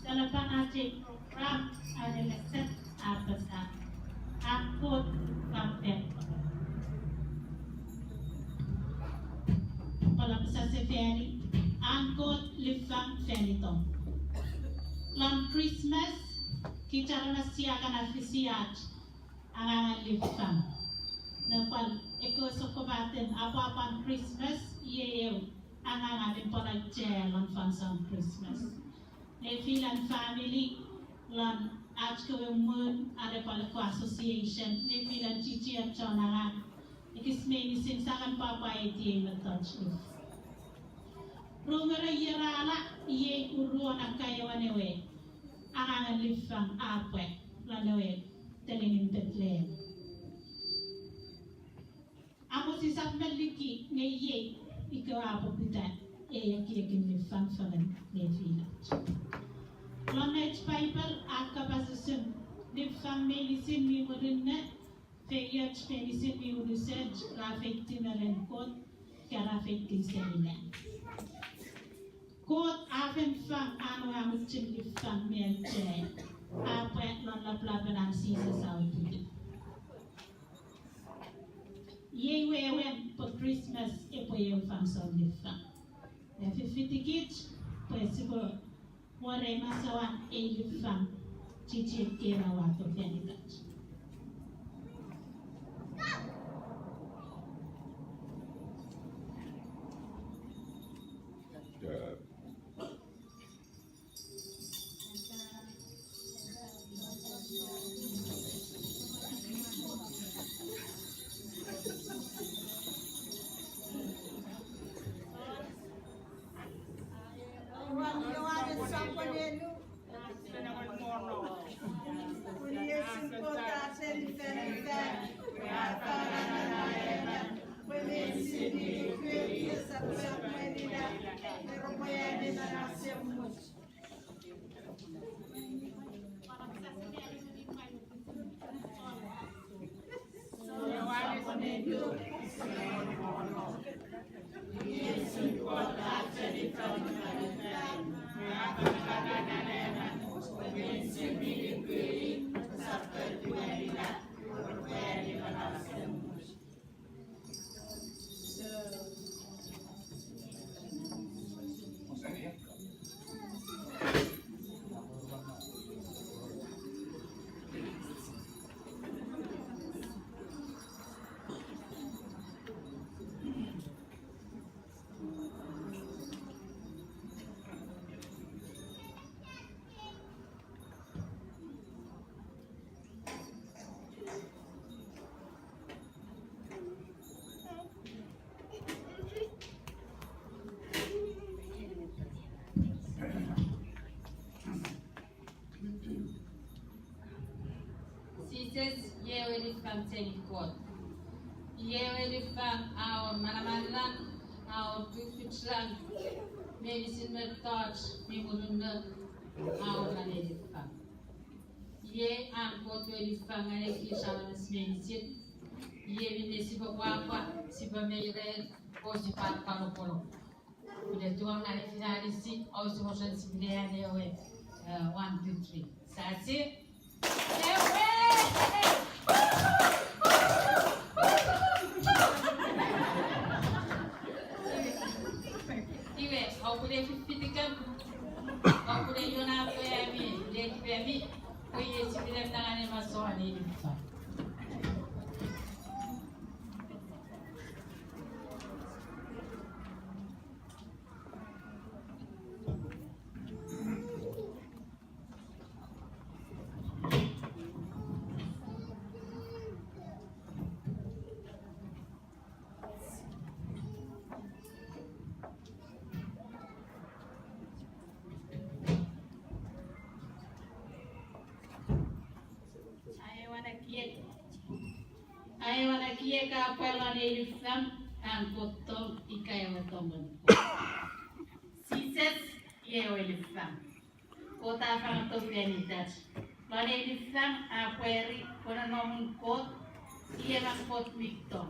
dalam panajik program ada lesson apa sah angkut kampen kalau bisa seferi angkut lifang fenitong lam Christmas kita nasiakan afisiat angan lifang napal eko sokobaten apa Christmas yeo angan adin pala jalan fansam Christmas ne filan family lan ajko mun ada pala ko association ne filan cici at chonangan ikismeni sinsakan papa eti la touch rumera yerala ye uruana kayawanewe angan lifang apwe lanewe telingin Bethlehem amo sisap meliki ne ye ikaw apo bitan yakin lifang fagan ne filan Knowledge Bible akabasism lifang medicine mi murinna feyat medicine mi research rafektin renkot karafektin semina kot afen fang anu amucin lifang melche apet lon la plabanan sisa saudi ye wewen for Christmas epo ye fang so lifang ya fifitikit possible More masawan elifang cici kera waktu fenikat. Yewe lifang telikot. Yewe lifang our manamalan, our tufitlan, medicine method, mimulunna, our manelifang. Ye angkot we lifang ane kishamas medicine. Ye vine sipa wapa, sipa meire, o sipa palopolo. Udah tuang ane finalisi, au simoshan sibilea newe 1, 2, 3. Sasi. Iwe, aku boleh fitikan, aku boleh yona apa yang boleh kami, boleh sebelum tangan yang masuk ni. Ay wanakie ka pala ni Lifam ang potong ikay watongon. Sises yewe Lifam. Kota fang to penitas. Lani Lifam akweri kona nomun kot iye mang kot mikto.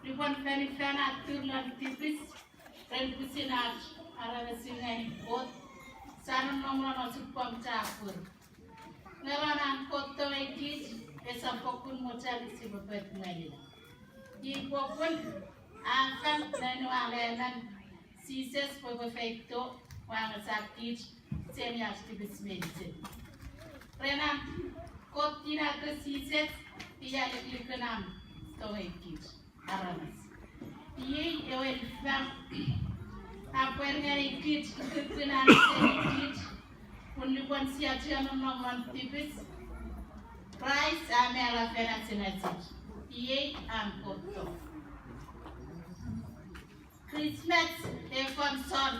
Ribon Lifam atur lan tipis ren kusinat ara mesinay kot Sana nomrono supam chapur. Nelanan koto ekis esa pokun mochali si bapet ngalila. Di pokun akan nanu alenan sises po perfecto wanga sakit semias di bismedicin. Renan kotina ke sises iya lebih kenam to ekis aranas. Iye ewel fam Apuer ngari kit kekenan sedikit pun lipon siacian nomor tipis price amela fena senasik iye angkoto Christmas efon son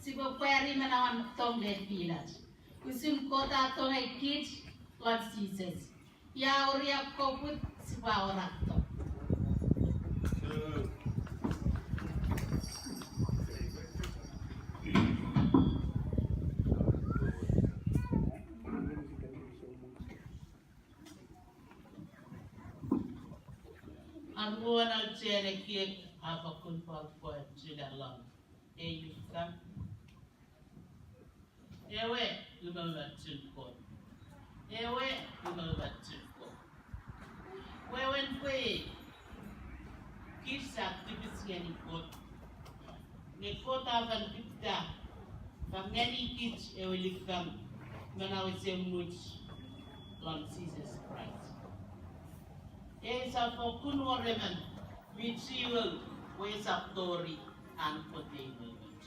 sibo peri menawan tong le village usim kota tong kit lot seasons ya uria koput siba orak to Angguan al cene kiek apa kun poet sudah long. Yukam. Ewe lumabat sulkon. Ewe lumabat sulkon. Wewen kwe kisah tipis yang ikut. Nekot akan kita. Pangani kits ewe likam menawisi much long Jesus Christ. Esa fokun wareman vitriol wesa tori an kote moment.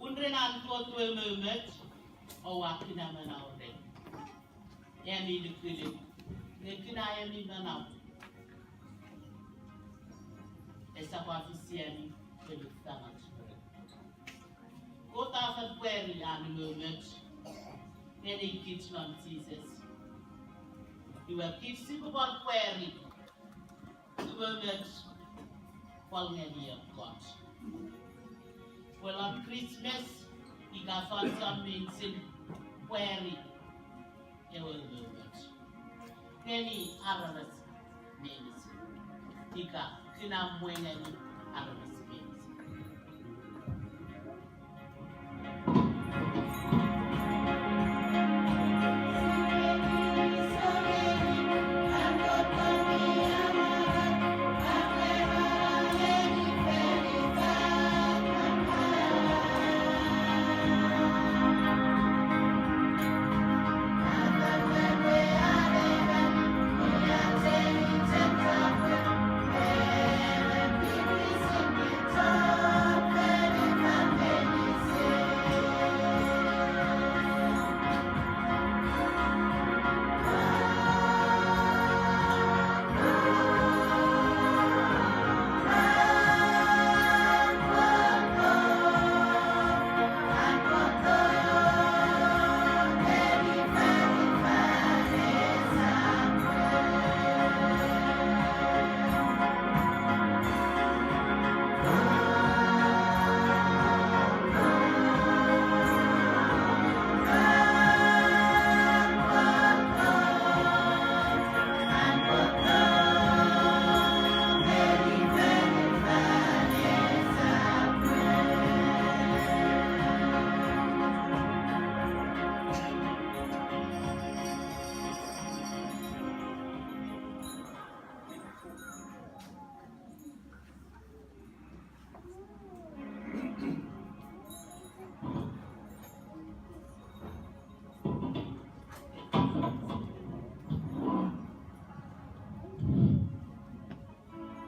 Unren an kote moment o wakina mana ore. Yami lukule. Nekina yami mana. Esa wafisiani pelukama chukure. Kota fan kweri an moment. Nene kitchen Jesus. You will keep super query. You will get quality of God. Well, on Christmas, you can find some means in query. You will do it. Many others names. You can win any others names.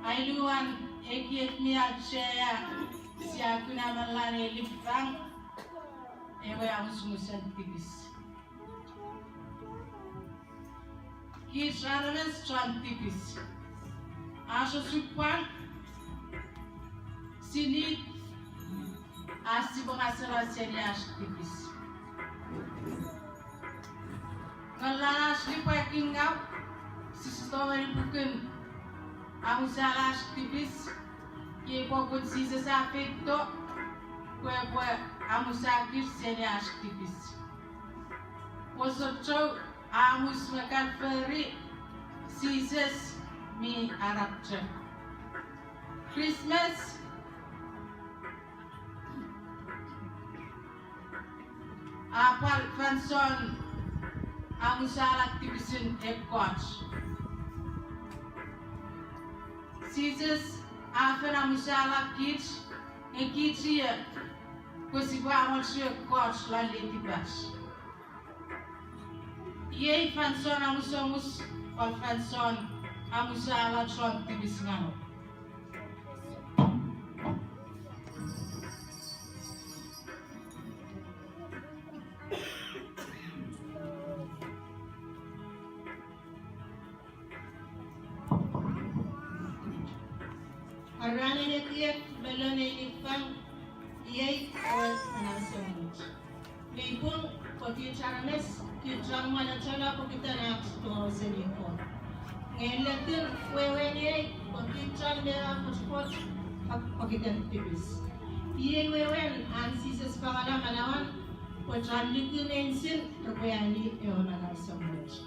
Ailuan ekiet miat share si aku nama lari lipang ewe amusmusan tipis. Kisaranes chan tipis. Aso supan sini asi pengasara serias tipis. Ngalanas lipa kingau sistomeri bukan amusalas tipis ye pokut sisa safito kue amusakir serias tipis. Posocho amus makan feri sisas mi arabca. Christmas apal fanson amusal activision ekot sizes afen amusal akit ekitia kusiba amusal ekot la letibas ye fanson amusomus pal fanson amusal atron tibis ngano Arana na tiyak bala na ilipang iyay or anasamut. Ngayon pati charames kitang manachala ko kita na to sa liko. Ngayon latin wewe iyay pati chang dera puspot pakitan tibis. Iyay wewe an sisas pangala manawan pachan liku mensin terbayani ewan anasamut.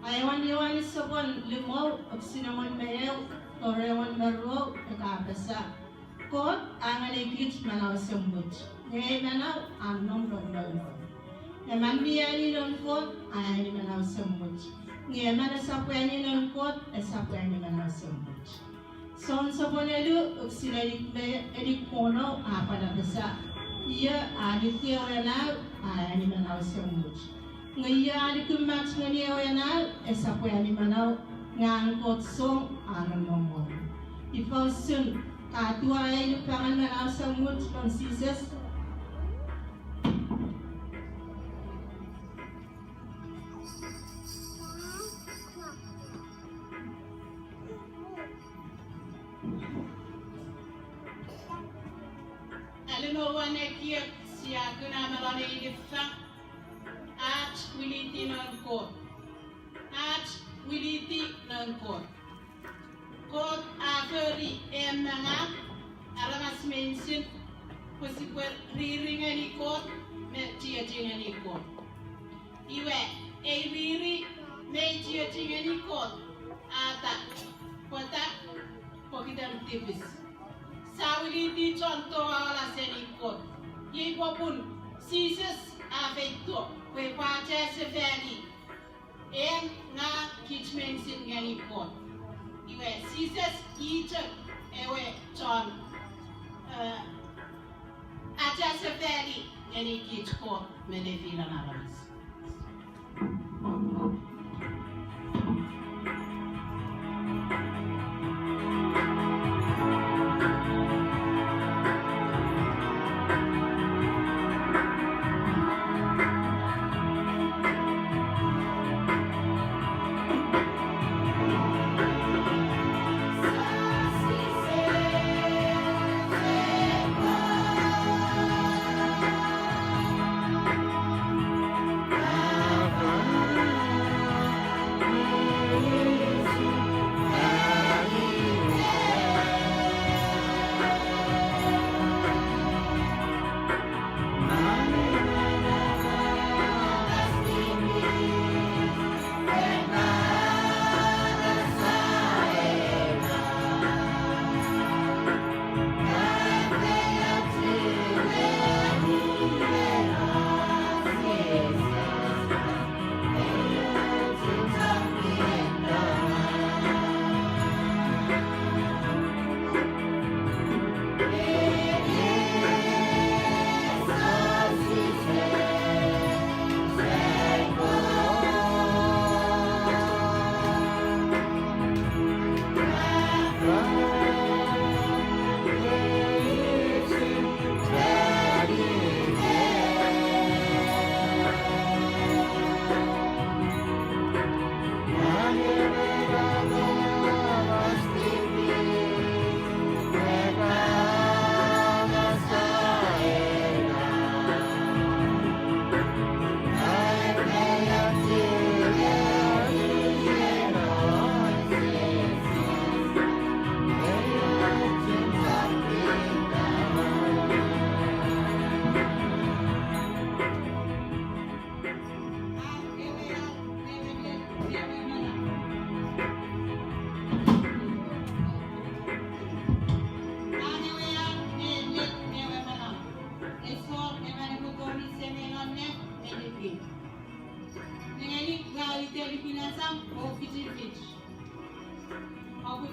Ayawan yawan sabon limaw at sinamon mayaw Torewan Marro Kabasa. Kot ang aligit manaw sambut. Ngayon manaw ang nong rondon. Naman biyani ng kot ay manaw sambut. Ngayon manasapwani ng kot ay sapwani manaw sambut. Son sa ponelu sila edik kono apadabasa. Iya adik yanaw ay manaw sambut. Ngayon adik kumat ngayon yanaw ay sapwani manaw ngang kot song anong momon. Ipaw sun katua ay lupangan manaw sa mut pang sizes. Alam mo wane kiyak siya kuna marani ilifang at wiliti ng kot. At wiliti ng kot. Kot aferi mga aramas mensin kusipwer riringan ni kot me tiyatingan ni kot. Iwe riri me tiyatingan ni kot ata kota pokidang tipis. Sa wiliti conto wala senikot. Yipo pun sises afekto kwe pache seferi. Nga kitmensin ganikot. Iwe sises itak ewe ton acha seferi ganikot menefila naramis.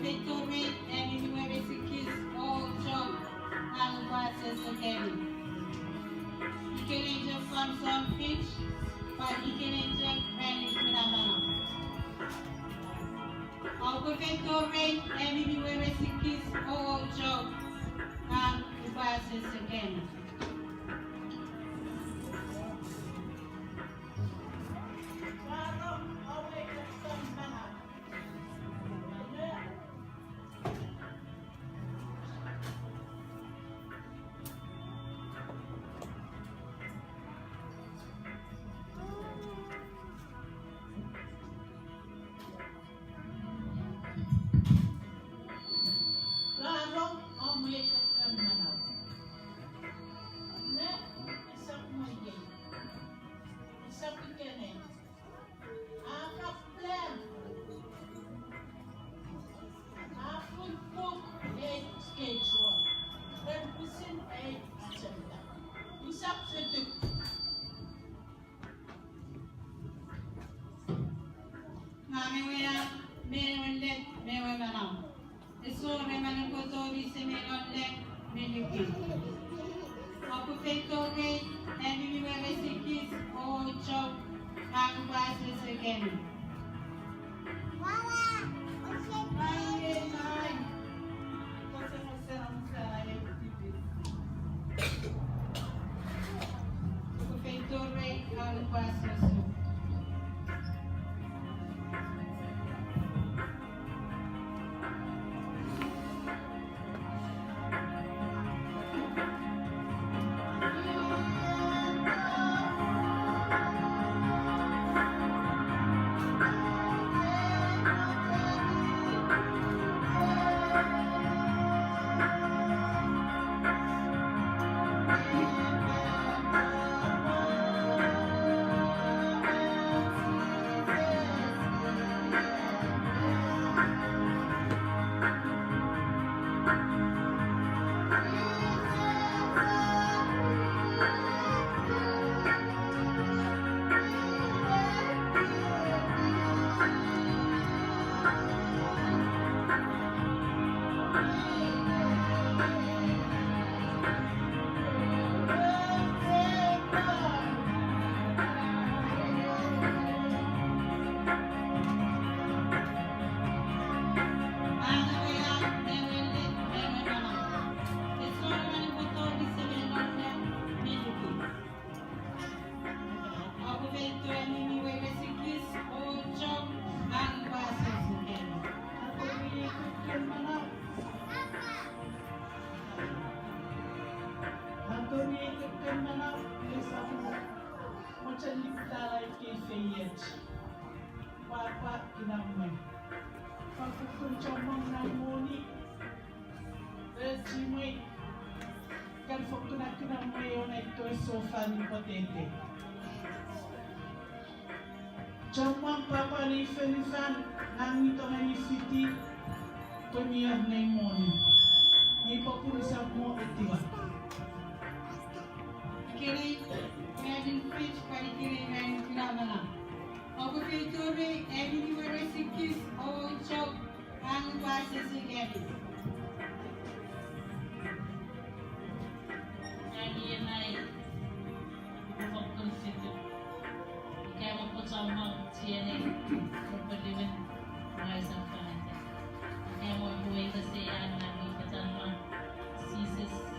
Victory, everywhere sikis, all job, ang process again. Ikininja from some fish, but ikininja Chinese pinamana. Ako Victory, everywhere sikis, all job, ang process again. Jomang papa ni fenifan nang ito nga ni fiti pemiyah na imoni. Ni papulisap mo itiwa. Kiri, ngayon fish, pari kiri ngayon pinamana. Ako Victory, everywhere sikis, all job, ang process again. Seasons,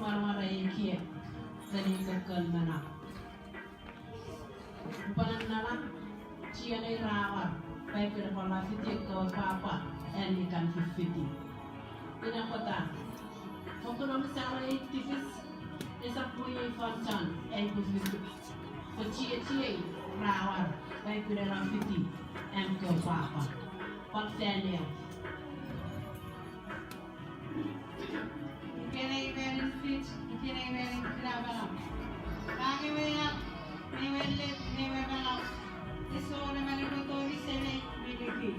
marmara ikie tani kokon mana pananala chia nei rawa pai pera pala fiti ko papa and ikan fiti ina kota kokono misara itifis esa puye fantan and fiti ko chia rawa pai pera fiti and ko papa pak Daniel Kene benefit, kene benefit abala. Kage weya, ne welle, ne webala. Iso ne mane ko to ni sene benefit.